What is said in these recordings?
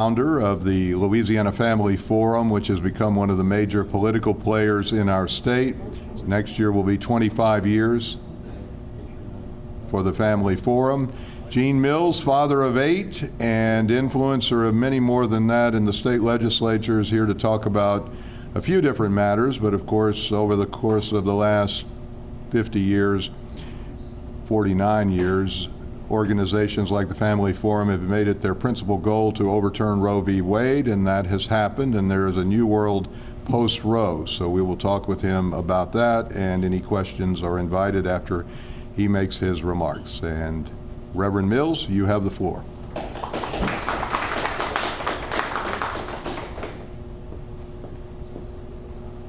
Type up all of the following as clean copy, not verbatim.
Founder of the Louisiana Family Forum, which has become one of the major political players in our state. Next year will be 25 years for the Family Forum. Gene Mills, father of 8 and influencer of many more than that in the state legislature, is here to talk about a few different matters, but of course, over the course of the last 50 years, 49 years, organizations like the Family Forum have made it their principal goal to overturn Roe v. Wade, and that has happened, and there is a new world post-Roe. So we will talk with him about that, and any questions are invited after he makes his remarks. And Reverend Mills, you have the floor.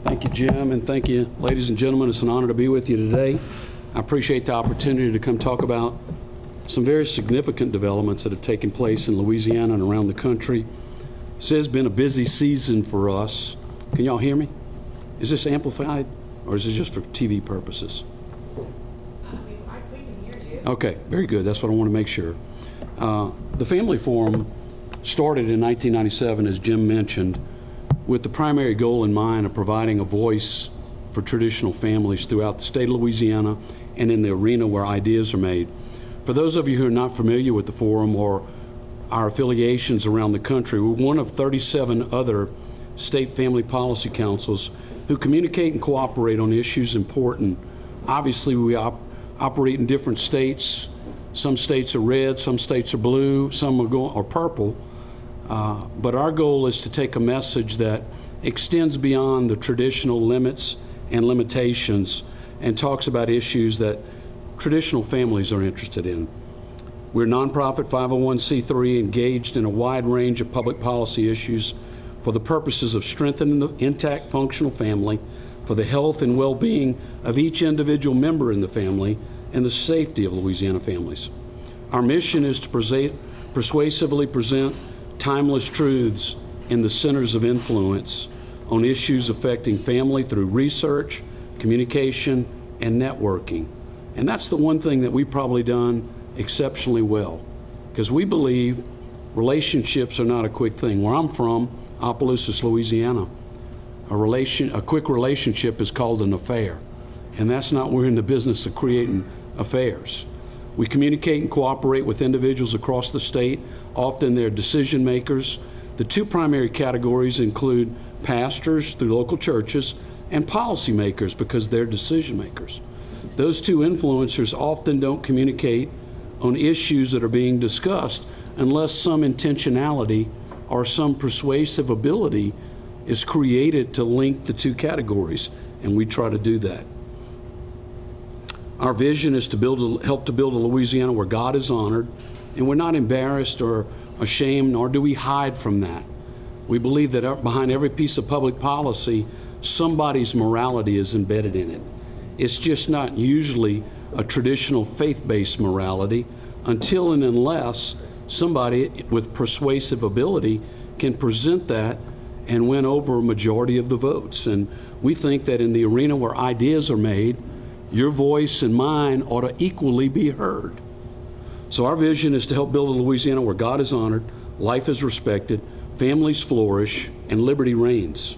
Thank you, Jim, and thank you, ladies and gentlemen. It's an honor to be with you today. I appreciate the opportunity to come talk about some very significant developments that have taken place in Louisiana and around the country. This has been a busy season for us. Can y'all hear me? Is this amplified, or is this just for TV purposes? We can hear you. Okay, very good. That's what I want to make sure. The Family Forum started in 1997, as Jim mentioned, with the primary goal in mind of providing a voice for traditional families throughout the state of Louisiana and in the arena where ideas are made. For those of you who are not familiar with the Forum or our affiliations around the country, we're one of 37 other state family policy councils who communicate and cooperate on issues important. Obviously, we operate in different states. Some states are red, some states are blue, some are purple. But our goal is to take a message that extends beyond the traditional limits and limitations and talks about issues that traditional families are interested in. We're a nonprofit 501c3 engaged in a wide range of public policy issues for the purposes of strengthening the intact functional family, for the health and well-being of each individual member in the family, and the safety of Louisiana families. Our mission is to persuasively present timeless truths in the centers of influence on issues affecting family through research, communication, and networking. And that's the one thing that we've probably done exceptionally well, because we believe relationships are not a quick thing. Where I'm from, Opelousas, Louisiana, a quick relationship is called an affair. And that's not, we're in the business of creating affairs. We communicate and cooperate with individuals across the state. Often they're decision makers. The two primary categories include pastors through local churches and policymakers, because they're decision makers. Those two influencers often don't communicate on issues that are being discussed unless some intentionality or some persuasive ability is created to link the two categories, and we try to do that. Our vision is to help to build a Louisiana where God is honored, and we're not embarrassed or ashamed, nor do we hide from that. We believe that behind every piece of public policy, somebody's morality is embedded in it. It's just not usually a traditional faith-based morality until and unless somebody with persuasive ability can present that and win over a majority of the votes. And we think that in the arena where ideas are made, your voice and mine ought to equally be heard. So our vision is to help build a Louisiana where God is honored, life is respected, families flourish, and liberty reigns.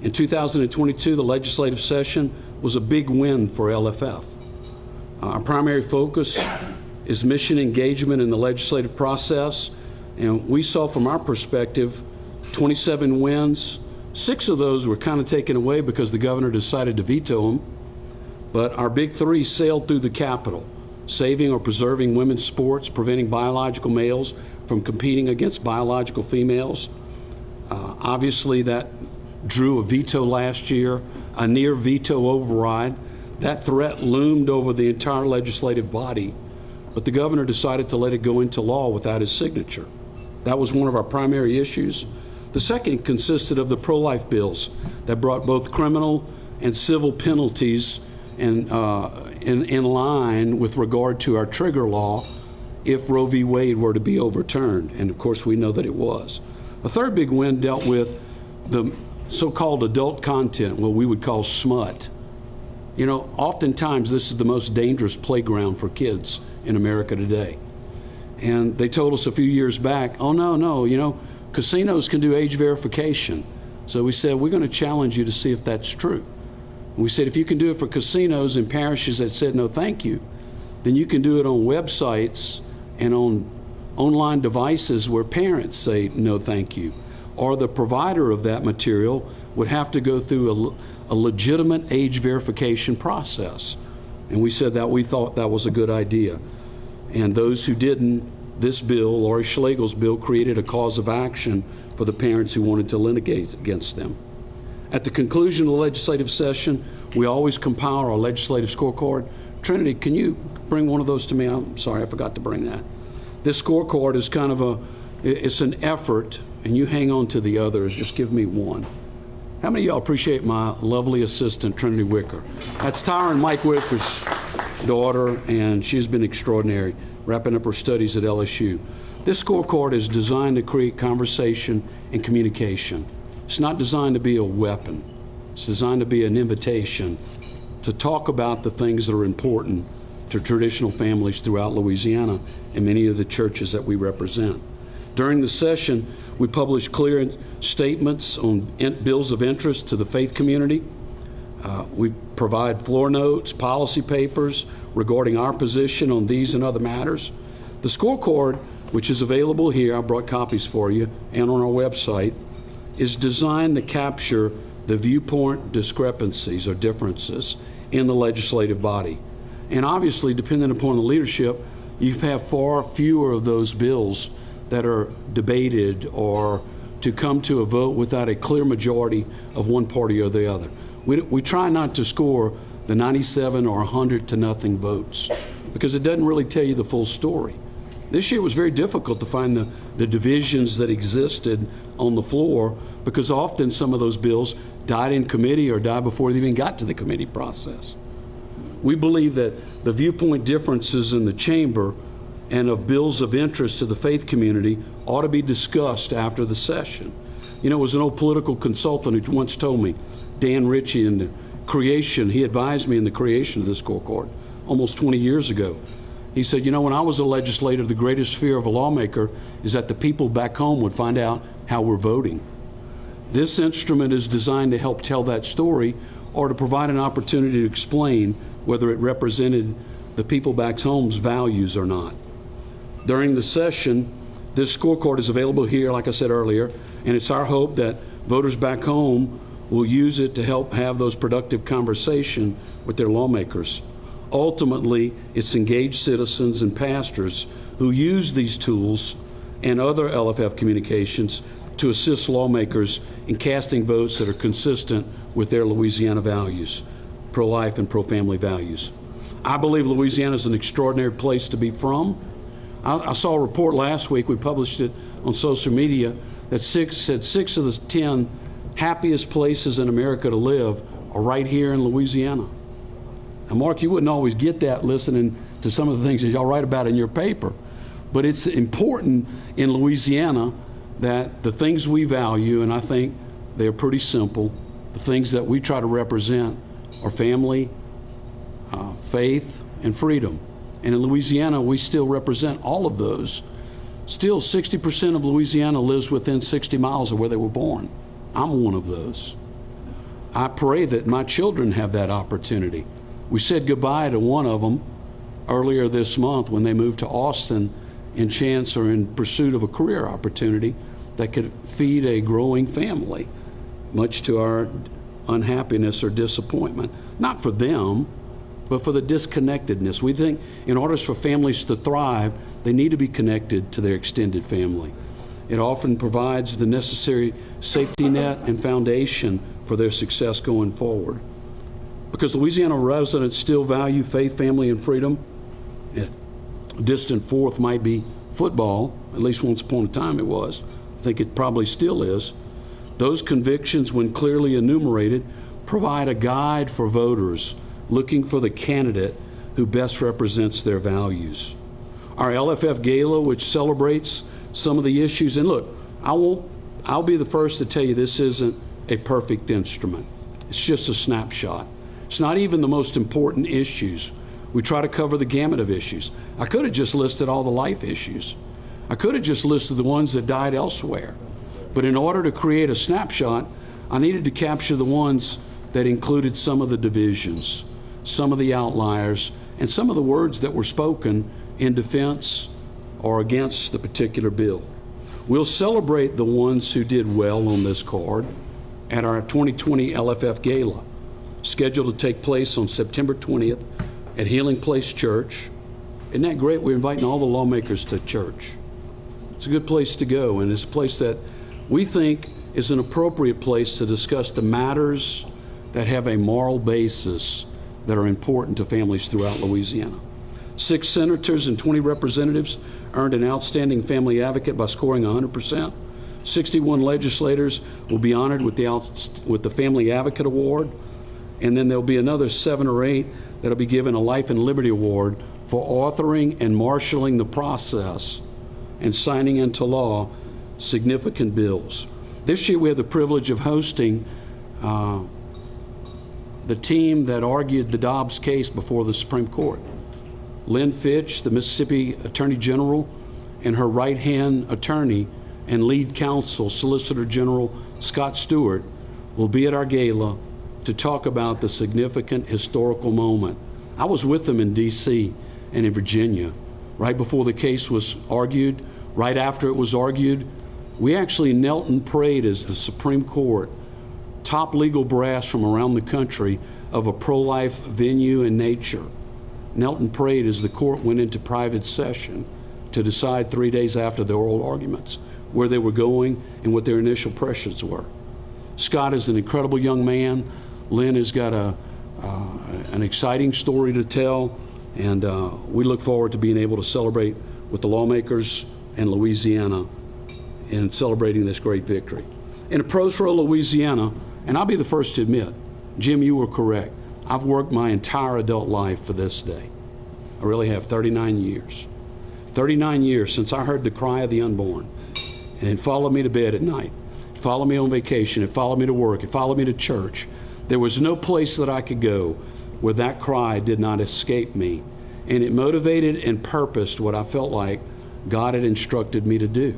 In 2022, the legislative session was a big win for LFF. Our primary focus is mission engagement in the legislative process, and we saw from our perspective 27 wins. 6 of those were kind of taken away because the governor decided to veto them, but our big 3 sailed through the Capitol, saving or preserving women's sports, preventing biological males from competing against biological females. Obviously that drew a veto last year, a near veto override. That threat loomed over the entire legislative body, but the governor decided to let it go into law without his signature. That was one of our primary issues. The second consisted of the pro-life bills that brought both criminal and civil penalties in line with regard to our trigger law if Roe v. Wade were to be overturned, and of course we know that it was. A third big win dealt with the so-called adult content, what we would call smut. You know, oftentimes this is the most dangerous playground for kids in America today. And they told us a few years back, oh no, you know, casinos can do age verification. So we said, we're going to challenge you to see if that's true. And we said, if you can do it for casinos in parishes that said no thank you, then you can do it on websites and on online devices where parents say no thank you. Or the provider of that material would have to go through a legitimate age verification process. And we said that we thought that was a good idea. And those who didn't, this bill, Lori Schlegel's bill, created a cause of action for the parents who wanted to litigate against them. At the conclusion of the legislative session, we always compile our legislative scorecard. Trinity, can you bring one of those to me? I'm sorry, I forgot to bring that. This scorecard is kind of it's an effort, and you hang on to the others. Just give me one. How many of y'all appreciate my lovely assistant, Trinity Wicker? That's Tyron Mike Wicker's daughter, and she's been extraordinary, wrapping up her studies at LSU. This scorecard is designed to create conversation and communication. It's not designed to be a weapon. It's designed to be an invitation to talk about the things that are important to traditional families throughout Louisiana and many of the churches that we represent. During the session, we published clear statements on bills of interest to the faith community. We provide floor notes, policy papers regarding our position on these and other matters. The scorecard, which is available here, I brought copies for you, and on our website, is designed to capture the viewpoint discrepancies or differences in the legislative body. And obviously, depending upon the leadership, you have far fewer of those bills that are debated or to come to a vote without a clear majority of one party or the other. We try not to score the 97 or 100 to nothing votes because it doesn't really tell you the full story. This year it was very difficult to find the divisions that existed on the floor because often some of those bills died in committee or died before they even got to the committee process. We believe that the viewpoint differences in the chamber and of bills of interest to the faith community ought to be discussed after the session. You know, it was an old political consultant who once told me, Dan Ritchie, in the creation, he advised me in the creation of this scorecard almost 20 years ago. He said, you know, when I was a legislator, the greatest fear of a lawmaker is that the people back home would find out how we're voting. This instrument is designed to help tell that story or to provide an opportunity to explain whether it represented the people back home's values or not. During the session, this scorecard is available here, like I said earlier, and it's our hope that voters back home will use it to help have those productive conversations with their lawmakers. Ultimately, it's engaged citizens and pastors who use these tools and other LFF communications to assist lawmakers in casting votes that are consistent with their Louisiana values, pro-life and pro-family values. I believe Louisiana is an extraordinary place to be from. I saw a report last week, we published it on social media, that said 6 of the 10 happiest places in America to live are right here in Louisiana. Now, Mark, you wouldn't always get that listening to some of the things that y'all write about in your paper, but it's important in Louisiana that the things we value, and I think they're pretty simple, the things that we try to represent are family, faith, and freedom. And in Louisiana, we still represent all of those. Still, 60% of Louisiana lives within 60 miles of where they were born. I'm one of those. I pray that my children have that opportunity. We said goodbye to one of them earlier this month when they moved to Austin in chance or in pursuit of a career opportunity that could feed a growing family, much to our unhappiness or disappointment. Not for them, but for the disconnectedness. We think in order for families to thrive, they need to be connected to their extended family. It often provides the necessary safety net and foundation for their success going forward. Because Louisiana residents still value faith, family, and freedom, a distant fourth might be football, at least once upon a time it was. I think it probably still is. Those convictions, when clearly enumerated, provide a guide for voters looking for the candidate who best represents their values. Our LFF Gala, which celebrates some of the issues, and look, I'll be the first to tell you this isn't a perfect instrument. It's just a snapshot. It's not even the most important issues. We try to cover the gamut of issues. I could have just listed all the life issues. I could have just listed the ones that died elsewhere. But in order to create a snapshot, I needed to capture the ones that included some of the divisions, some of the outliers, and some of the words that were spoken in defense or against the particular bill. We'll celebrate the ones who did well on this card at our 2020 LFF Gala, scheduled to take place on September 20th at Healing Place Church. Isn't that great? We're inviting all the lawmakers to church. It's a good place to go, and it's a place that we think is an appropriate place to discuss the matters that have a moral basis that are important to families throughout Louisiana. 6 senators and 20 representatives earned an outstanding family advocate by scoring 100%. 61 legislators will be honored with the Family Advocate Award, and then there'll be another 7 or 8 that'll be given a Life and Liberty Award for authoring and marshaling the process and signing into law significant bills. This year we have the privilege of hosting the team that argued the Dobbs case before the Supreme Court. Lynn Fitch, the Mississippi Attorney General, and her right-hand attorney and lead counsel, Solicitor General Scott Stewart, will be at our gala to talk about the significant historical moment. I was with them in D.C. and in Virginia, right before the case was argued, right after it was argued. We actually knelt and prayed as the Supreme Court, top legal brass from around the country of a pro-life venue in nature, knelt and prayed as the court went into private session to decide 3 days after the oral arguments where they were going and what their initial pressures were. Scott is an incredible young man. Lynn has got an exciting story to tell, and we look forward to being able to celebrate with the lawmakers in Louisiana in celebrating this great victory. In a pro-roll Louisiana, and I'll be the first to admit, Jim, you were correct. I've worked my entire adult life for this day. I really have, 39 years. 39 years since I heard the cry of the unborn. And it followed me to bed at night. It followed me on vacation. It followed me to work. It followed me to church. There was no place that I could go where that cry did not escape me. And it motivated and purposed what I felt like God had instructed me to do.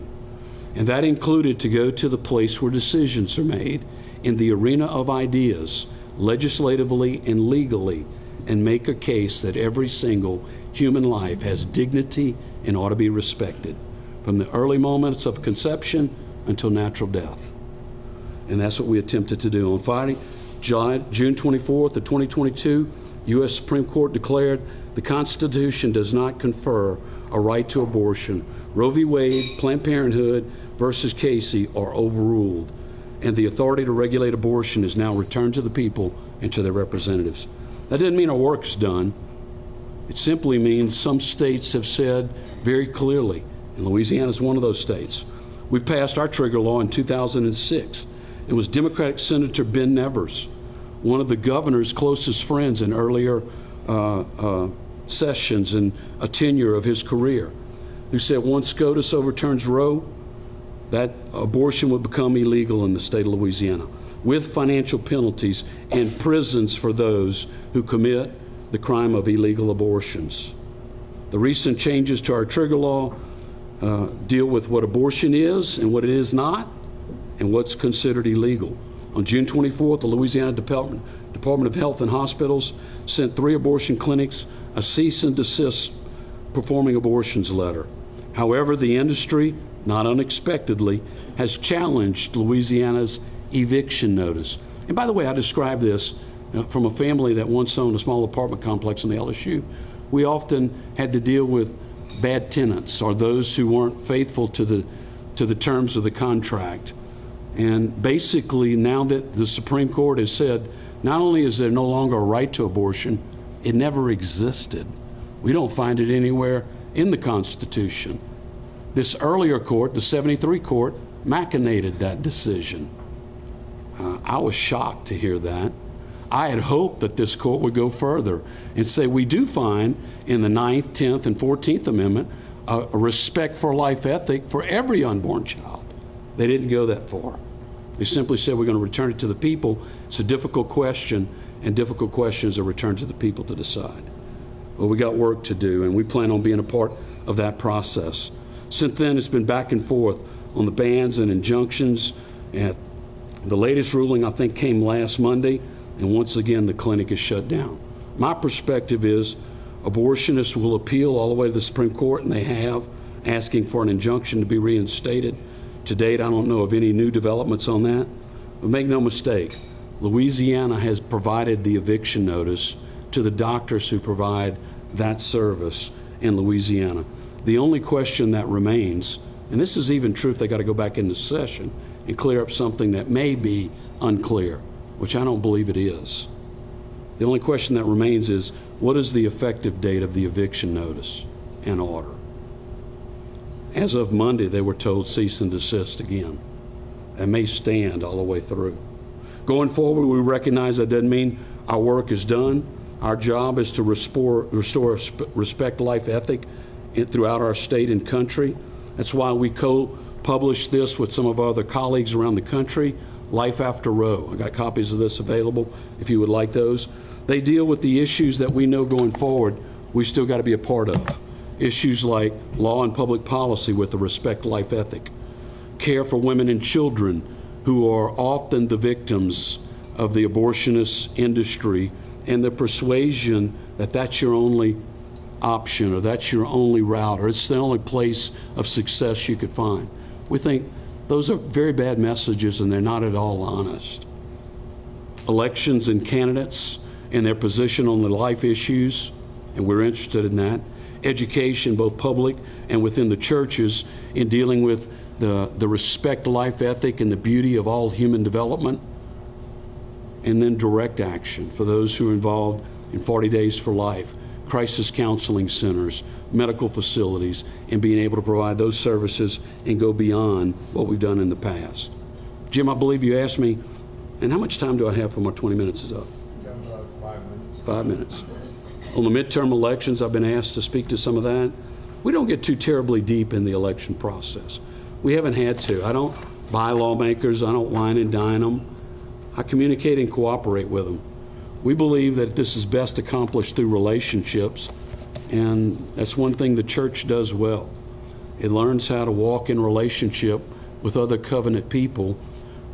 And that included to go to the place where decisions are made in the arena of ideas, legislatively and legally, and make a case that every single human life has dignity and ought to be respected, from the early moments of conception until natural death. And that's what we attempted to do. On Friday, June 24th of 2022, U.S. Supreme Court declared the Constitution does not confer a right to abortion. Roe v. Wade, Planned Parenthood versus Casey are overruled, and the authority to regulate abortion is now returned to the people and to their representatives. That doesn't mean our work's done. It simply means some states have said very clearly, and Louisiana is one of those states. We passed our trigger law in 2006. It was Democratic Senator Ben Nevers, one of the governor's closest friends in earlier sessions and a tenure of his career, who said once SCOTUS overturns Roe, that abortion would become illegal in the state of Louisiana, with financial penalties and prisons for those who commit the crime of illegal abortions. The recent changes to our trigger law deal with what abortion is and what it is not, and what's considered illegal. On June 24th, the Louisiana Department of Health and Hospitals sent 3 abortion clinics a cease and desist performing abortions letter. However, the industry, not unexpectedly, has challenged Louisiana's eviction notice. And by the way, I describe this from a family that once owned a small apartment complex in the LSU. We often had to deal with bad tenants or those who weren't faithful to the terms of the contract. And basically, now that the Supreme Court has said, not only is there no longer a right to abortion, it never existed. We don't find it anywhere in the Constitution. This earlier court, the 73 court, machinated that decision. I was shocked to hear that. I had hoped that this court would go further and say we do find in the 9th, 10th, and 14th Amendment a respect for life ethic for every unborn child. They didn't go that far. They simply said we're going to return it to the people. It's a difficult question, and difficult questions are returned to the people to decide. Well, we got work to do, and we plan on being a part of that process. Since then, it's been back and forth on the bans and injunctions. And the latest ruling, I think, came last Monday, and once again, the clinic is shut down. My perspective is abortionists will appeal all the way to the Supreme Court, and they have, asking for an injunction to be reinstated. To date, I don't know of any new developments on that. But make no mistake, Louisiana has provided the eviction notice to the doctors who provide that service in Louisiana. The only question that remains, and this is even true if they got to go back into session and clear up something that may be unclear, which I don't believe it is. The only question that remains is, what is the effective date of the eviction notice and order? As of Monday, they were told cease and desist again. That may stand all the way through. Going forward, we recognize that doesn't mean our work is done. Our job is to restore respect life ethic throughout our state and country. That's why we co-published this with some of our other colleagues around the country, Life After Roe. I got copies of this available if you would like those. They deal with the issues that we know going forward we still got to be a part of. Issues like law and public policy with the respect life ethic, care for women and children who are often the victims of the abortionist industry, and the persuasion that that's your only option or that's your only route or it's the only place of success you could find. We think those are very bad messages and they're not at all honest. Elections and candidates and their position on the life issues, and we're interested in that. Education, both public and within the churches, in dealing with the respect life ethic and the beauty of all human development. And then direct action for those who are involved in 40 Days for Life, crisis counseling centers, medical facilities, and being able to provide those services and go beyond what we've done in the past. Jim, I believe you asked me, and how much time do I have for my 20 minutes is up? 5 minutes. On the midterm elections, I've been asked to speak to some of that. We don't get too terribly deep in the election process. We haven't had to. I don't buy lawmakers. I don't wine and dine them. I communicate and cooperate with them. We believe that this is best accomplished through relationships, and that's one thing the church does well. It learns how to walk in relationship with other covenant people.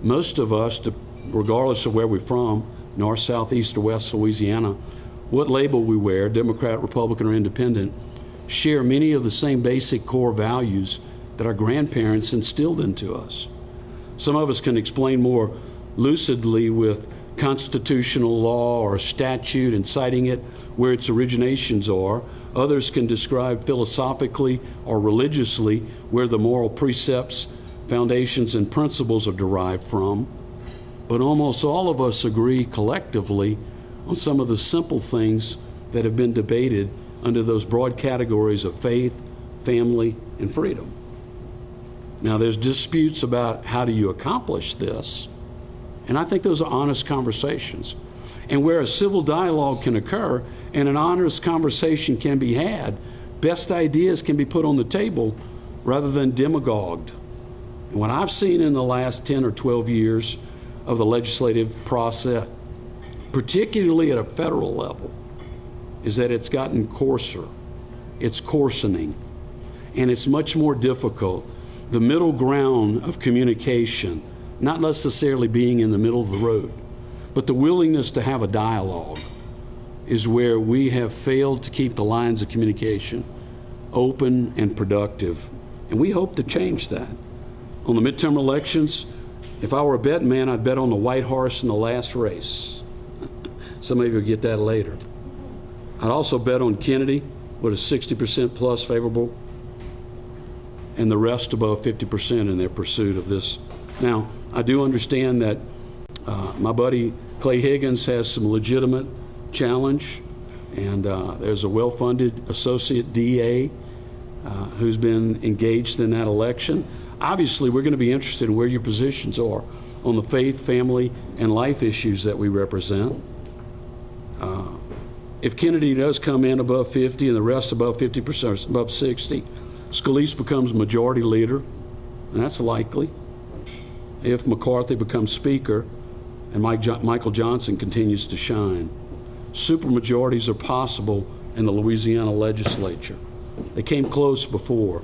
Most of us, regardless of where we're from, north, south, east, or west Louisiana, what label we wear, Democrat, Republican, or Independent, share many of the same basic core values that our grandparents instilled into us. Some of us can explain more lucidly with constitutional law or statute and citing it where its originations are. Others can describe philosophically or religiously where the moral precepts, foundations, and principles are derived from. But almost all of us agree collectively on some of the simple things that have been debated under those broad categories of faith, family, and freedom. Now, there's disputes about how do you accomplish this, and I think those are honest conversations. And where a civil dialogue can occur and an honest conversation can be had, best ideas can be put on the table rather than demagogued. And what I've seen in the last 10 or 12 years of the legislative process, particularly at a federal level, is that it's gotten coarser, it's coarsening, and it's much more difficult. The middle ground of communication, not necessarily being in the middle of the road, but the willingness to have a dialogue is where we have failed to keep the lines of communication open and productive. And we hope to change that. On the midterm elections, if I were a betting man, I'd bet on the white horse in the last race. Some of you will get that later. I'd also bet on Kennedy with a 60% plus favorable, and the rest above 50% in their pursuit of this. Now, I do understand that my buddy Clay Higgins has some legitimate challenge, and there's a well-funded associate DA who's been engaged in that election. Obviously, we're going to be interested in where your positions are on the faith, family, and life issues that we represent. If Kennedy does come in above 50 and the rest above 50%, above 60, Scalise becomes majority leader, and that's likely. If McCarthy becomes speaker and Michael Johnson continues to shine, supermajorities are possible in the Louisiana legislature. They came close before.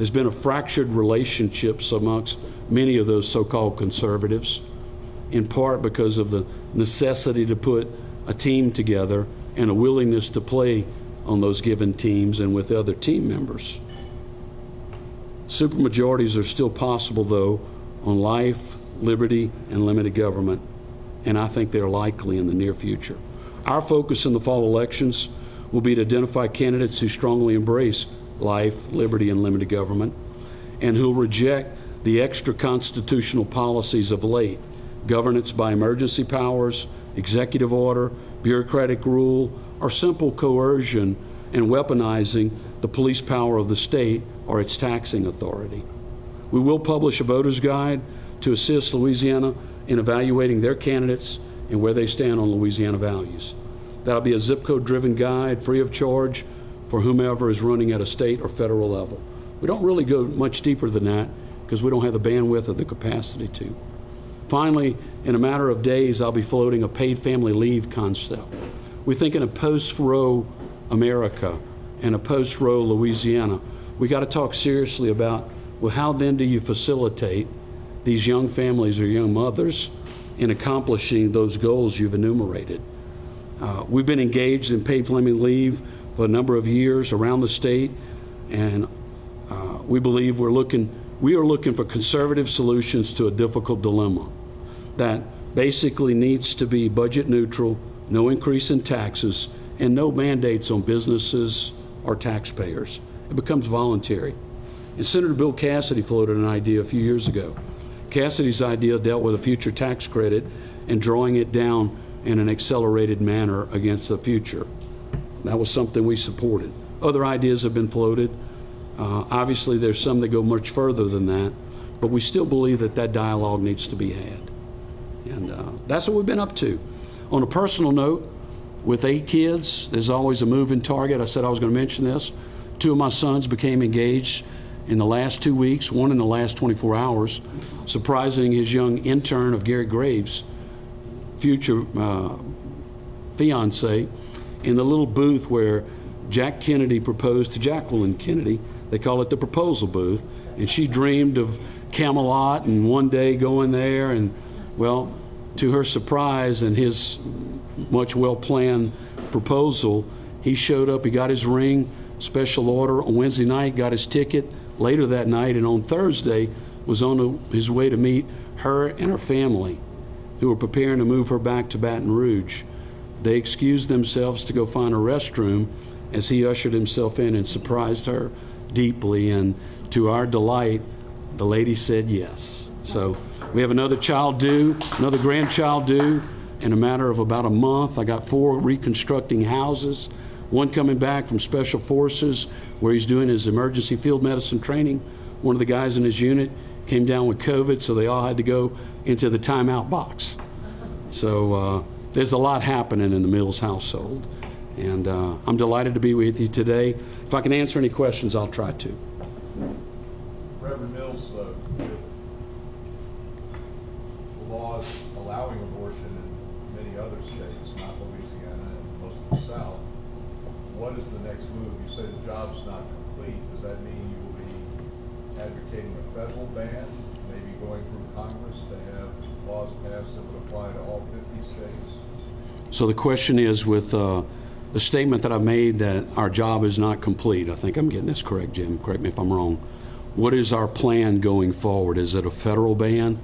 There's been a fractured relationships amongst many of those so-called conservatives, in part because of the necessity to put a team together and a willingness to play on those given teams and with other team members. Supermajorities are still possible, though, on life, liberty, and limited government, and I think they're likely in the near future. Our focus in the fall elections will be to identify candidates who strongly embrace life, liberty, and limited government, and who reject the extra constitutional policies of late, governance by emergency powers, executive order, bureaucratic rule, or simple coercion and weaponizing the police power of the state or its taxing authority. We will publish a voter's guide to assist Louisiana in evaluating their candidates and where they stand on Louisiana values. That'll be a zip code driven guide free of charge for whomever is running at a state or federal level. We don't really go much deeper than that because we don't have the bandwidth or the capacity to. Finally, in a matter of days, I'll be floating a paid family leave concept. We think in a post-Roe America and a post-Roe Louisiana, we got to talk seriously about, well, how then do you facilitate these young families or young mothers in accomplishing those goals you've enumerated? We've been engaged in paid family leave for a number of years around the state, and we believe we are looking for conservative solutions to a difficult dilemma that basically needs to be budget neutral, no increase in taxes, and no mandates on businesses or taxpayers. It becomes voluntary. And Senator Bill Cassidy floated an idea a few years ago. Cassidy's idea dealt with a future tax credit and drawing it down in an accelerated manner against the future. That was something we supported. Other ideas have been floated. Obviously, there's some that go much further than that, but we still believe that that dialogue needs to be had. And that's what we've been up to. On a personal note, with 8 kids, there's always a moving target. I said I was going to mention this. 2 of my sons became engaged in the last 2 weeks, one in the last 24 hours, surprising his young intern of Gary Graves' future fiance in the little booth where Jack Kennedy proposed to Jacqueline Kennedy. They call it the proposal booth. And she dreamed of Camelot and one day going there. And, well, to her surprise and his much well-planned proposal, he showed up, he got his ring, special order on Wednesday night, got his ticket later that night, and on Thursday was on his way to meet her and her family, who were preparing to move her back to Baton Rouge. They excused themselves to go find a restroom as he ushered himself in and surprised her deeply, and to our delight, the lady said yes. So we have another child due, another grandchild due in a matter of about a month. I got 4 reconstructing houses, one coming back from Special Forces where he's doing his emergency field medicine training. One of the guys in his unit came down with COVID, so they all had to go into the timeout box. So there's a lot happening in the Mills household. And I'm delighted to be with you today. If I can answer any questions, I'll try to. Reverend Mills, with laws allowing abortion in many other states, not Louisiana and most of the South, what is the next move? You say the job's not complete. Does that mean you will be advocating a federal ban, maybe going through Congress to have laws passed that would apply to all 50 states? So the question is, with the statement that I made that our job is not complete, I think I'm getting this correct, Jim, correct me if I'm wrong. What is our plan going forward? Is it a federal ban?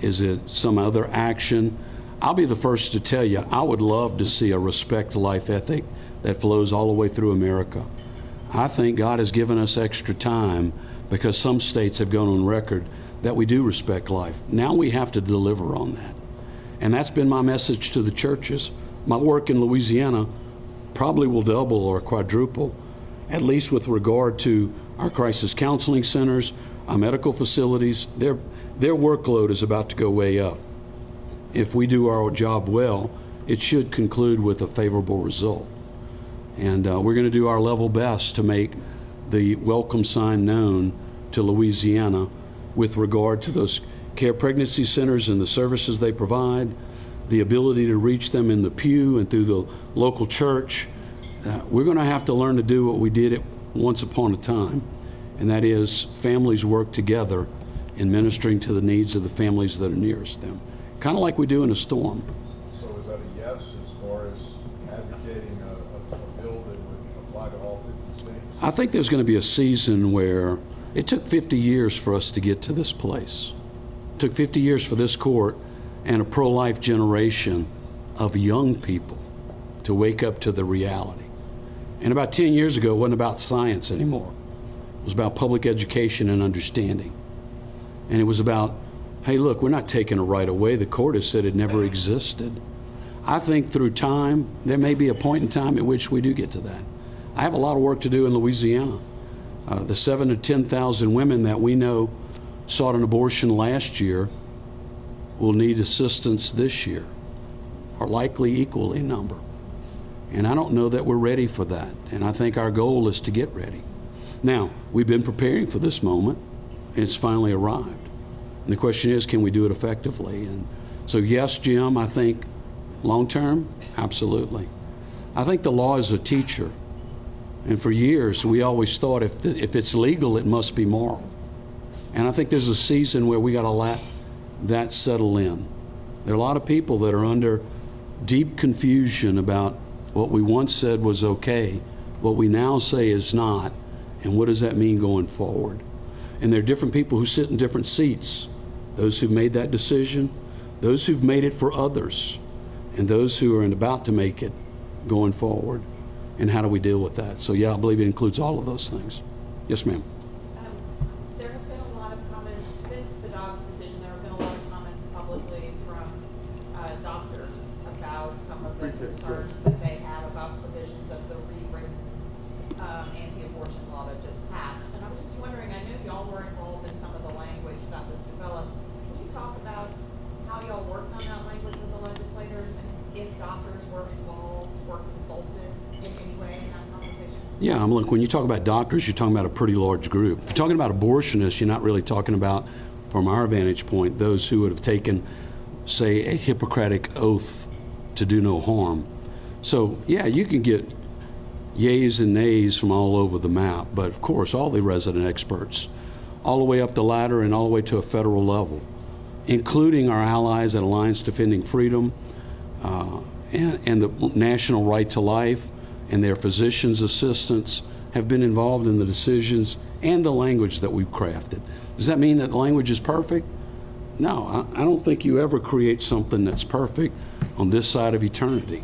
Is it some other action? I'll be the first to tell you, I would love to see a respect life ethic that flows all the way through America. I think God has given us extra time because some states have gone on record that we do respect life. Now we have to deliver on that. And that's been my message to the churches. My work in Louisiana probably will double or quadruple, at least with regard to our crisis counseling centers, our medical facilities. Their workload is about to go way up. If we do our job well, it should conclude with a favorable result. And we're going to do our level best to make the welcome sign known to Louisiana with regard to those care pregnancy centers and the services they provide, the ability to reach them in the pew and through the local church. We're going to have to learn to do what we did once upon a time. and that is families work together in ministering to the needs of the families that are nearest them, kind of like we do in a storm. So is that a yes as far as advocating a bill that would apply to all 50 states? I think there's going to be a season where it took 50 years for us to get to this place. It took 50 years for this court and a pro-life generation of young people to wake up to the reality. And about 10 years ago, it wasn't about science anymore. It was about public education and understanding. And it was about, hey, look, we're not taking a right away. The court has said it never existed. I think through time, there may be a point in time at which we do get to that. I have a lot of work to do in Louisiana. The 7,000 to 10,000 women that we know sought an abortion last year will need assistance this year, or likely equally in number. And I don't know that we're ready for that. And I think our goal is to get ready. Now, we've been preparing for this moment, and it's finally arrived. And the question is, can we do it effectively? And so, yes, Jim, I think long term, absolutely. I think the law is a teacher. And for years, we always thought if it's legal, it must be moral. And I think there's a season where we got to let that settle in. There are a lot of people that are under deep confusion about what we once said was okay, what we now say is not, and what does that mean going forward? And there are different people who sit in different seats. Those who've made that decision, those who've made it for others, and those who are about to make it going forward. And how do we deal with that? So yeah, I believe it includes all of those things. Yes, ma'am. There have been a lot of comments since the Dobbs decision. There have been a lot of comments publicly from doctors about some of the concerns that they have about provisions of the rewritten anti-abortion law that just passed. And I was just wondering, I knew y'all were involved in some of the language that was developed. Can you talk about how y'all worked on that language with the legislators, and if doctors were involved, were consulted in any way in that conversation? Yeah, look, when you talk about doctors, you're talking about a pretty large group. If you're talking about abortionists, you're not really talking about, from our vantage point, those who would have taken, say, a Hippocratic oath to do no harm. So, yeah, you can get yays and nays from all over the map, but of course, all the resident experts, all the way up the ladder and all the way to a federal level, including our allies at Alliance Defending Freedom and the National Right to Life, and their physicians' assistants have been involved in the decisions and the language that we've crafted. Does that mean that the language is perfect? No, I don't think you ever create something that's perfect on this side of eternity.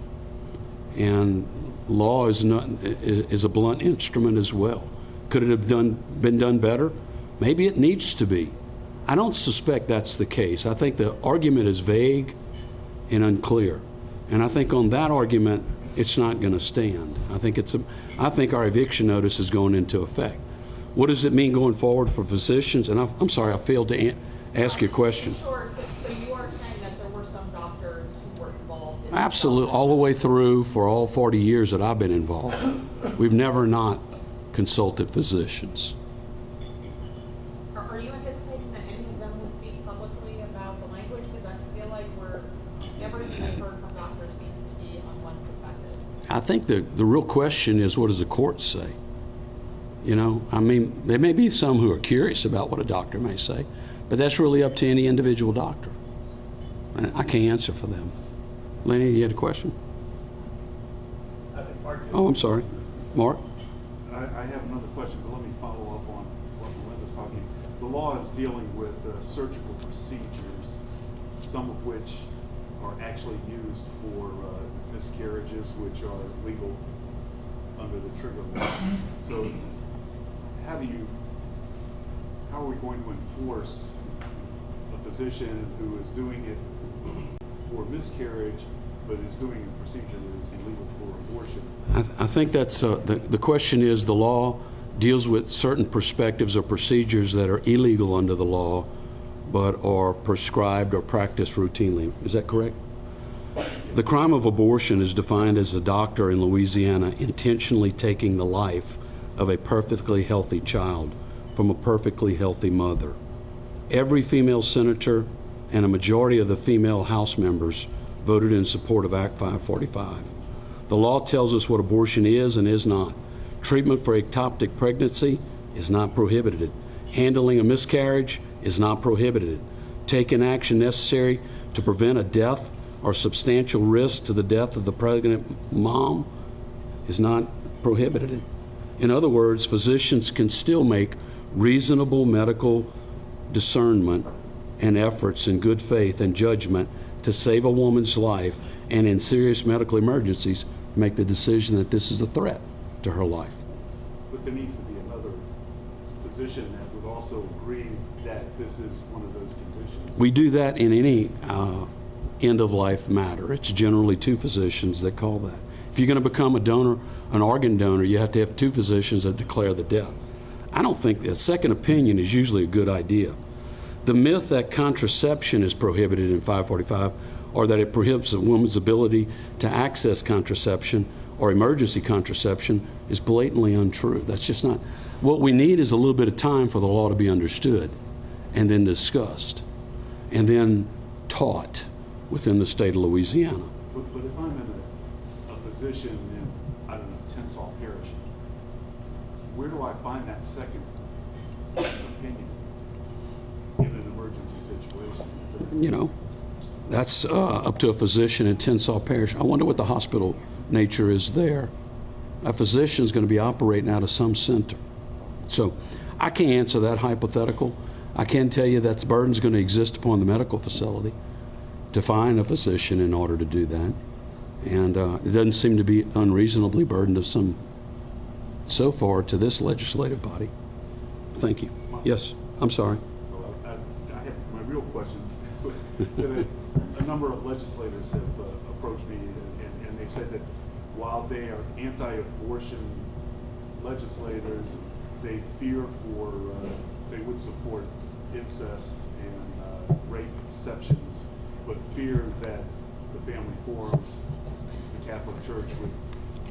And law is a blunt instrument as well. Could it have been done better? Maybe it needs to be. I don't suspect that's the case. I think the argument is vague and unclear. And I think on that argument, it's not going to stand. I think our eviction notice is going into effect. What does it mean going forward for physicians? And I'm sorry, I failed to ask your question. Sure. So you are saying that there were some doctors who were involved in Absolutely, all the way through for all 40 years that I've been involved. We've never not consulted physicians. Are you anticipating that any of them will speak publicly about the language? Because I feel like everything we've heard from doctors seems to be on one perspective. I think the real question is, what does the court say? You know, I mean, there may be some who are curious about what a doctor may say, but that's really up to any individual doctor. And I can't answer for them. Lenny, you had a question? I think Mark did. Oh, I'm sorry. Mark? I have another question, but let me follow up on what Melinda's talking. The law is dealing with surgical procedures, some of which are actually used for miscarriages, which are legal under the trigger law. So how are we going to enforce a physician who is doing it for miscarriage, but is doing a procedure that is illegal for abortion? I think that's the question is, the law deals with certain perspectives or procedures that are illegal under the law, but are prescribed or practiced routinely. Is that correct? The crime of abortion is defined as a doctor in Louisiana intentionally taking the life of a perfectly healthy child from a perfectly healthy mother. Every female senator and a majority of the female House members voted in support of Act 545. The law tells us what abortion is and is not. Treatment for ectopic pregnancy is not prohibited. Handling a miscarriage is not prohibited. Taking action necessary to prevent a death or substantial risk to the death of the pregnant mom is not prohibited. In other words, physicians can still make reasonable medical discernment and efforts in good faith and judgment to save a woman's life, and in serious medical emergencies, make the decision that this is a threat to her life. But there needs to be another physician that would also agree that this is one of those conditions. We do that in any end-of-life matter. It's generally two physicians that call that. If you're going to become a donor, an organ donor, you have to have two physicians that declare the death. I don't think a second opinion is usually a good idea. The myth that contraception is prohibited in 545, or that it prohibits a woman's ability to access contraception or emergency contraception, is blatantly untrue. That's just not. What we need is a little bit of time for the law to be understood, and then discussed, and then taught within the state of Louisiana. But if I'm in a physician in, I don't know, Tensall Parish, where do I find that second opinion in an emergency situation? You know, that's up to a physician in Tensall Parish. I wonder what the hospital nature is there. A physician is going to be operating out of some center. So I can't answer that hypothetical. I can tell you that the burden is going to exist upon the medical facility to find a physician in order to do that. And it doesn't seem to be unreasonably burdensome so far to this legislative body. Thank you. Yes, I'm sorry. I have my real question. A number of legislators have approached me, and they've said that while they are anti-abortion legislators, they fear for, they would support incest and rape exceptions, but fear that the Family Forum, the Catholic Church, would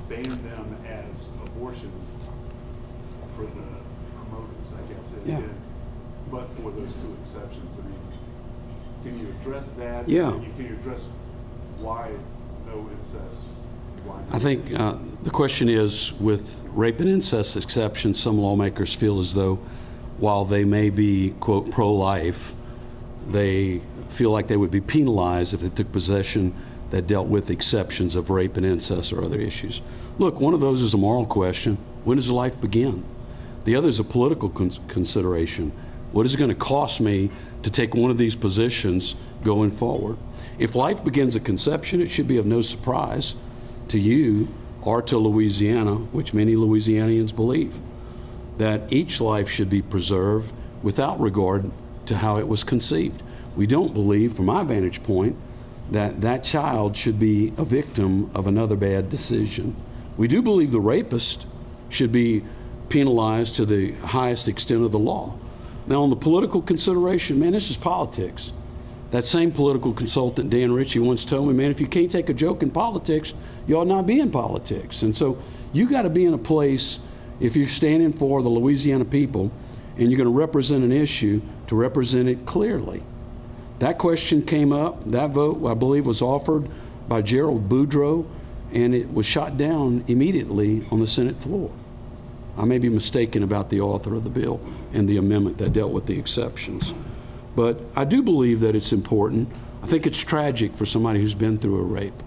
ban them as abortion for the promoters, I guess. Yeah. But for those two exceptions, I mean, can you address that? Yeah. Can you address why no incest? Why no? I think the question is, with rape and incest exceptions, some lawmakers feel as though while they may be, quote, pro-life, they feel like they would be penalized if they took possession that dealt with exceptions of rape and incest or other issues. Look, one of those is a moral question. When does life begin? The other is a political consideration. What is it going to cost me to take one of these positions going forward? If life begins at conception, it should be of no surprise to you or to Louisiana, which many Louisianians believe, that each life should be preserved without regard to how it was conceived. We don't believe, from my vantage point, that that child should be a victim of another bad decision. We do believe the rapist should be penalized to the highest extent of the law. Now, on the political consideration, man, this is politics. That same political consultant, Dan Ritchie, once told me, man, if you can't take a joke in politics, you ought not be in politics. And so you got to be in a place, if you're standing for the Louisiana people and you're going to represent an issue, to represent it clearly. That question came up, that vote, I believe, was offered by Gerald Boudreaux, and it was shot down immediately on the Senate floor. I may be mistaken about the author of the bill and the amendment that dealt with the exceptions. But I do believe that it's important. I think it's tragic for somebody who's been through a rape.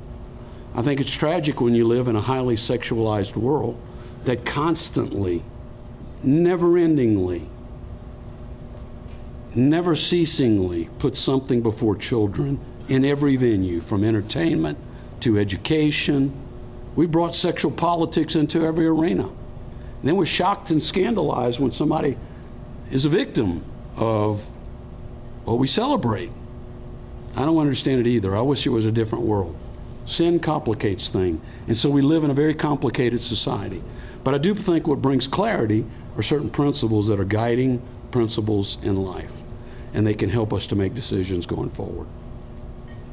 I think it's tragic when you live in a highly sexualized world that constantly, never-endingly, never ceasingly puts something before children in every venue, from entertainment to education. We brought sexual politics into every arena. And then we're shocked and scandalized when somebody is a victim of what we celebrate. I don't understand it either. I wish it was a different world. Sin complicates things, and so we live in a very complicated society. But I do think what brings clarity are certain principles that are guiding principles in life, and they can help us to make decisions going forward.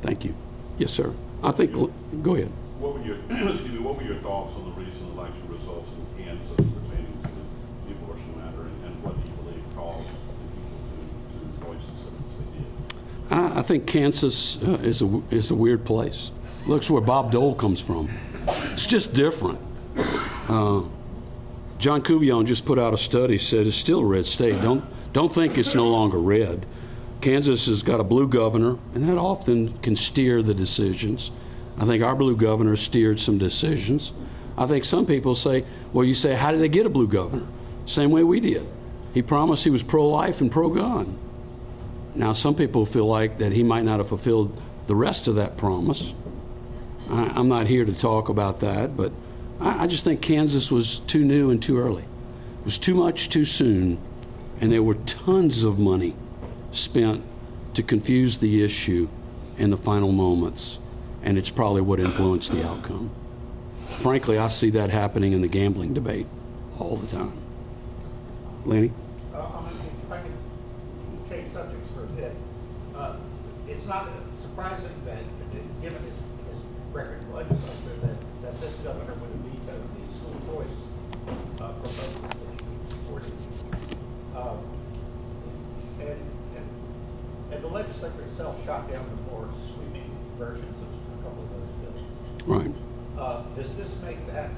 Thank you. Yes, sir. I think, go ahead. What were your, excuse me, what were your thoughts on the recent election results in Kansas pertaining to the abortion matter, and what do you believe caused people to voice the sentiments they did? I think Kansas is a weird place. Looks where Bob Dole comes from. It's just different. John Cuvillon just put out a study, said it's still a red state. Don't think it's no longer red. Kansas has got a blue governor, and that often can steer the decisions. I think our blue governor steered some decisions. I think some people say, well, you say, how did they get a blue governor? Same way we did. He promised he was pro-life and pro-gun. Now, some people feel like that he might not have fulfilled the rest of that promise. I'm not here to talk about that, but I just think Kansas was too new and too early. It was too much too soon, and there were tons of money spent to confuse the issue in the final moments, and it's probably what influenced the outcome. Frankly, I see that happening in the gambling debate all the time. Lenny? If I can change subjects for a bit, it's not surprising that, given his record in the legislature, that this governor would have vetoed the school choice proposals that he supported. And the legislature itself shot down the more sweeping versions of a couple of those bills. Right. Does this make that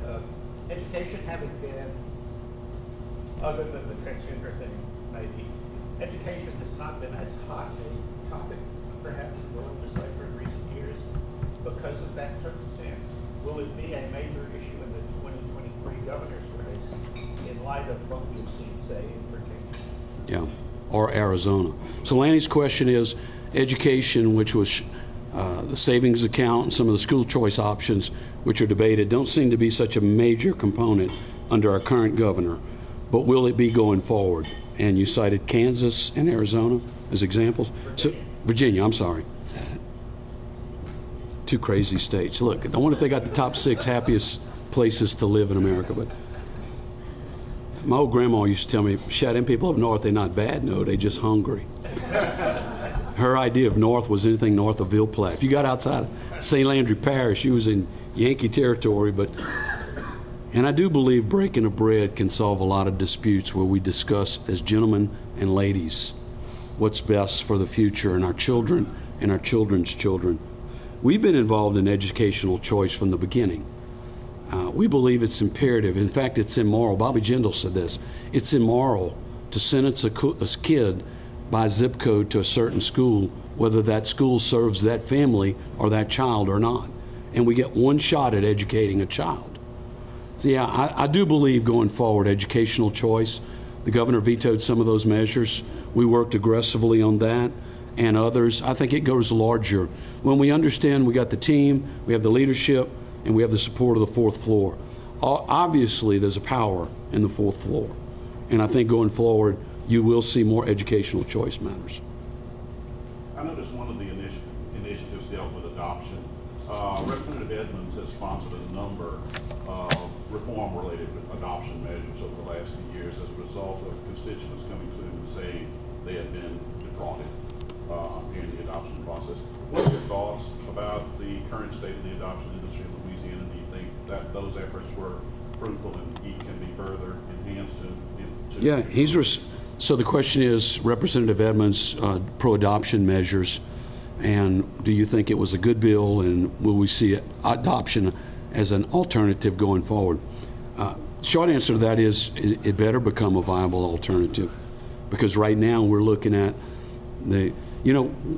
education having been, other than the transgender thing, maybe, education has not been as hot a topic, perhaps, in the legislature in recent years because of that circumstance? Will it be a major issue in the 2023 governor's race in light of what we've seen, say, in Virginia? Yeah, or Arizona. So Lanny's question is, education, which was the savings account and some of the school choice options, which are debated, don't seem to be such a major component under our current governor. But will it be going forward? And you cited Kansas and Arizona as examples. So, Virginia, I'm sorry. Two crazy states. Look, I wonder if they got the top 6 happiest places to live in America. But my old grandma used to tell me, "Shut them people up north, they're not bad. No, they just hungry." Her idea of north was anything north of Ville Platte. If you got outside of St. Landry Parish, you was in Yankee territory. And I do believe breaking of bread can solve a lot of disputes where we discuss as gentlemen and ladies what's best for the future and our children and our children's children. We've been involved in educational choice from the beginning. We believe it's imperative. In fact, it's immoral. Bobby Jindal said this. It's immoral to sentence a kid by zip code to a certain school, whether that school serves that family or that child or not. And we get one shot at educating a child. So yeah, I do believe going forward, educational choice. The governor vetoed some of those measures. We worked aggressively on that and others. I think it goes larger. When we understand we got the team, we have the leadership, and we have the support of the fourth floor. Obviously, there's a power in the fourth floor. And I think going forward, you will see more educational choice matters. I noticed one of the initiatives dealt with adoption. Representative Edmonds has sponsored a number of reform-related adoption measures over the last few years as a result of constituents coming to him and saying they had been defrauded in the adoption process. What are your thoughts about the current state of the adoption industry in Louisiana? Do you think that those efforts were fruitful and can be further enhanced? Yeah, so the question is, Representative Edmonds, pro-adoption measures, and do you think it was a good bill, and will we see adoption as an alternative going forward? Short answer to that is it better become a viable alternative, because right now we're looking at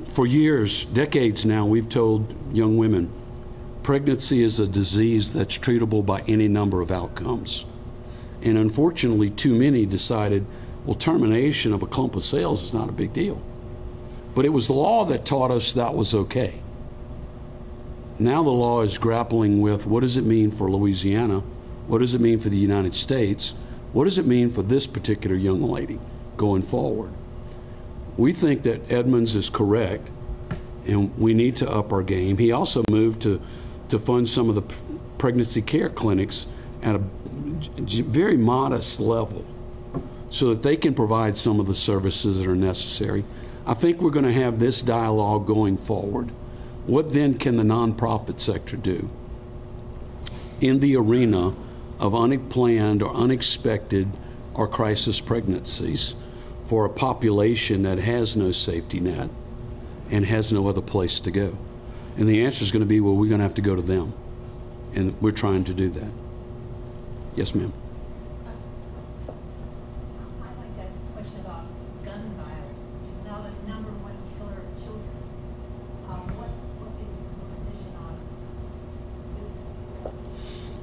for years, decades now, we've told young women pregnancy is a disease that's treatable by any number of outcomes. And unfortunately, too many decided, well, termination of a clump of cells is not a big deal. But it was the law that taught us that was okay. Now the law is grappling with, what does it mean for Louisiana? What does it mean for the United States? What does it mean for this particular young lady going forward? We think that Edmonds is correct, and we need to up our game. He also moved to fund some of the pregnancy care clinics at a very modest level so that they can provide some of the services that are necessary. I think we're going to have this dialogue going forward. What then can the nonprofit sector do in the arena of unplanned or unexpected or crisis pregnancies for a population that has no safety net and has no other place to go? And the answer is going to be, well, we're going to have to go to them. And we're trying to do that. Yes, ma'am.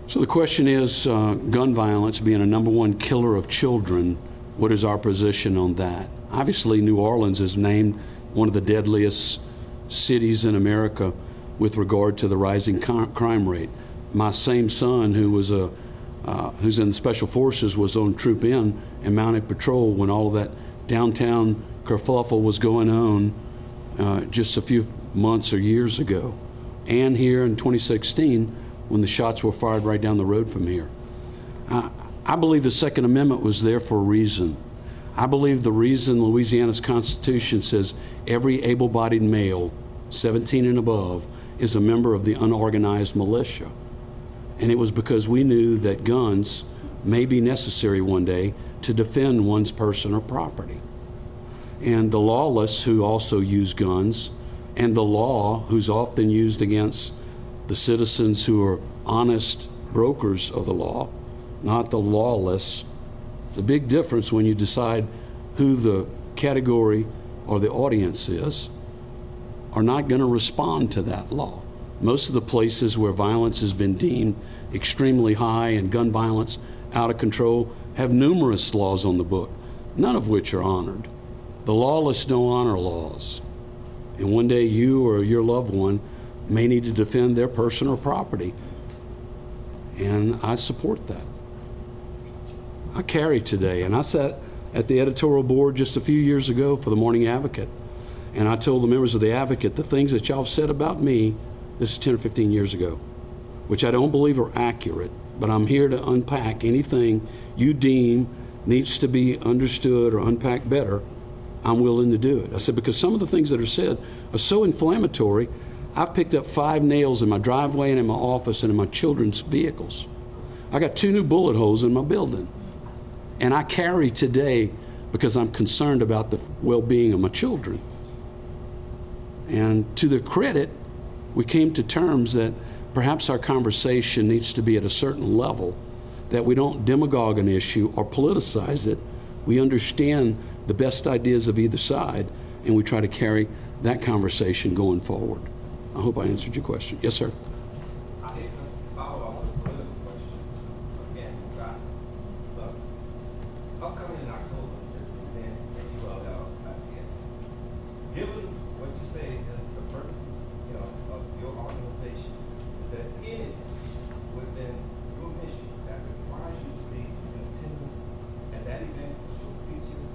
So the question is, gun violence being a #1 killer of children, what is our position on that? Obviously, New Orleans is named one of the deadliest cities in America with regard to the rising crime rate. My same son, who's in the Special Forces, was on Troop N and mounted patrol when all of that downtown kerfuffle was going on just a few months or years ago. And here in 2016, when the shots were fired right down the road from here. I believe the Second Amendment was there for a reason. I believe the reason Louisiana's Constitution says every able-bodied male, 17 and above, is a member of the unorganized militia. And it was because we knew that guns may be necessary one day to defend one's person or property. And the lawless who also use guns, and the law who's often used against the citizens who are honest brokers of the law, not the lawless. The big difference when you decide who the category or the audience is, are not going to respond to that law. Most of the places where violence has been deemed extremely high and gun violence out of control have numerous laws on the book, none of which are honored. The lawless don't honor laws. And one day you or your loved one may need to defend their person or property. And I support that. I carry today, and I sat at the editorial board just a few years ago for the Morning Advocate, and I told the members of the Advocate the things that y'all have said about me, this is 10 or 15 years ago, which I don't believe are accurate, but I'm here to unpack anything you deem needs to be understood or unpacked better. I'm willing to do it. I said, because some of the things that are said are so inflammatory. I've picked up 5 nails in my driveway and in my office and in my children's vehicles. I got 2 new bullet holes in my building. And I carry today because I'm concerned about the well-being of my children. And to their credit, we came to terms that perhaps our conversation needs to be at a certain level, that we don't demagogue an issue or politicize it. We understand the best ideas of either side, and we try to carry that conversation going forward. I hope I answered your question. Yes, sir. I hate to follow up with a political question again, but upcoming in October, this is the event that you all have again. Given what you say is the purposes, of your organization, is there anything within your mission that requires you to be in attendance at that event to feature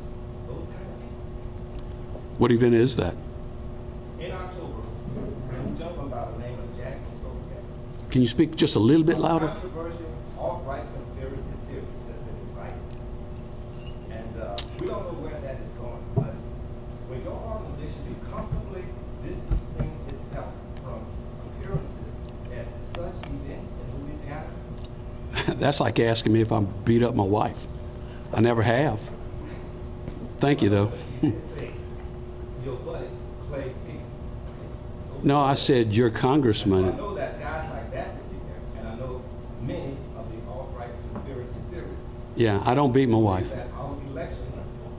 those kind of people? What event is that? In October, a gentleman by the name of Jack Soulcat. Can you speak just a little bit louder? Controversial, alt-right conspiracy theory system is right. And we don't know where that is going, but when your organization be comfortably distancing itself from appearances at such events in Louisiana, That's like asking me if I beat up my wife. I never have. Thank you, though. say your buddy Clay Higgins. So No, I said your I congressman. know that guys like that would be there, and I know many of the alt-right conspiracy theorists. Yeah, I don't beat my wife. That our election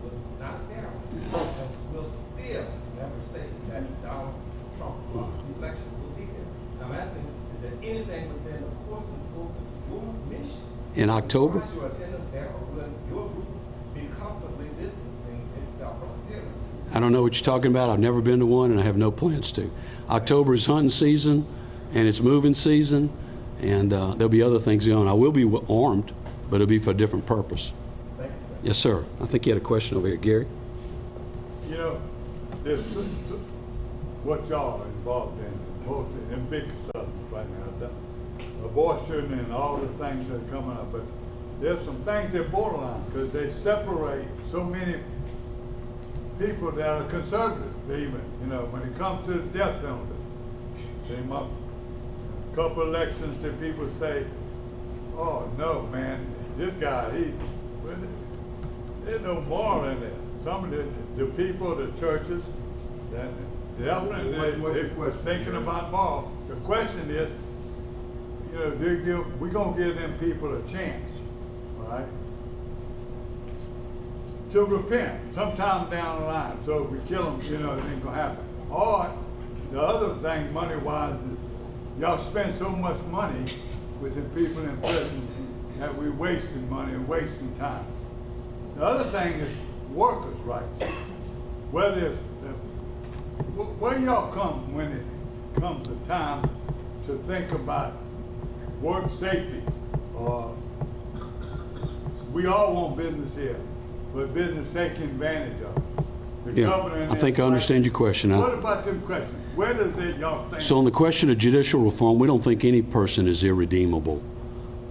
was not fair. And we'll still never say that Donald Trump lost the election. Will be there. I'm asking, is there anything within the course and scope of your mission? In October? Requires your attendance there, or will your group be comfortably distancing itself from appearances? I don't know what you're talking about. I've never been to one, and I have no plans to. October is hunting season, and it's moving season, and there'll be other things going on. I will be armed, but it'll be for a different purpose. Thank you, sir. Yes, sir. I think you had a question over here, Gary. There's what y'all are involved in, mostly in big stuff right now, the abortion and all the things that are coming up, but there's some things that borderline, because they separate so many people that are conservative, even, when it comes to the death penalty. Came up a couple elections that people say, oh, no, man, this guy, there's no moral in there. Some of the people, the churches, that definitely they're thinking about moral. The question is, we're going to give them people a chance, all right, to repent sometime down the line. So if we kill them, it ain't going to happen. Or the other thing, money-wise, is y'all spend so much money with the people in prison that we're wasting money and wasting time. The other thing is workers' rights. Where y'all come when it comes to time to think about work safety? We all want business here, but business taking advantage of it. The Yeah, governor and I think I them- understand your question. What about them questions? Where does it y'all think? So on the question of judicial reform, we don't think any person is irredeemable.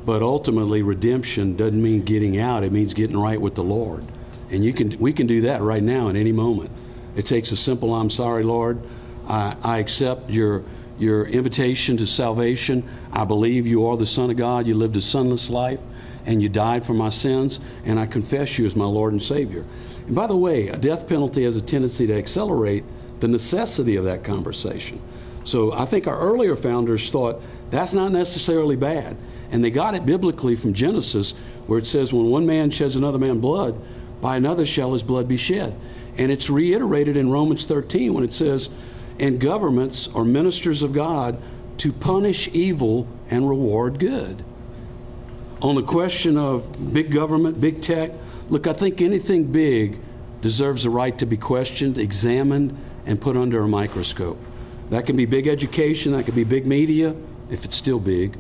But ultimately, redemption doesn't mean getting out. It means getting right with the Lord. And we can do that right now at any moment. It takes a simple, I'm sorry, Lord. I accept your invitation to salvation. I believe you are the Son of God. You lived a sinless life, and you died for my sins, and I confess you as my Lord and Savior. And by the way, a death penalty has a tendency to accelerate the necessity of that conversation. So I think our earlier founders thought that's not necessarily bad. And they got it biblically from Genesis, where it says, when one man sheds another man's blood, by another shall his blood be shed. And it's reiterated in Romans 13 when it says, and governments are ministers of God to punish evil and reward good. On the question of big government, big tech, look, I think anything big deserves the right to be questioned, examined, and put under a microscope. That can be big education, that could be big media, if it's still big.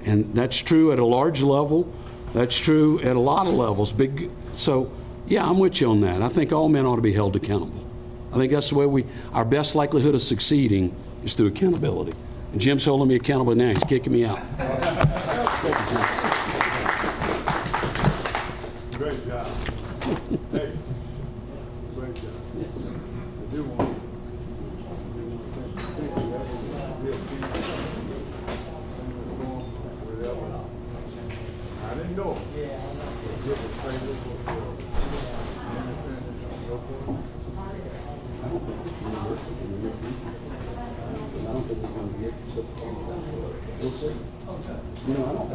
And that's true at a large level. That's true at a lot of levels. So, yeah, I'm with you on that. I think all men ought to be held accountable. I think that's the way our best likelihood of succeeding is through accountability. And Jim's holding me accountable now. He's kicking me out. Great job. Hey, great job. I do want to thank you. That was a real team. I didn't know. Yeah, I know. Give a praise to the Lord. I don't think it's university in the near future. I don't think we're going to get so far. We'll see. You know, I don't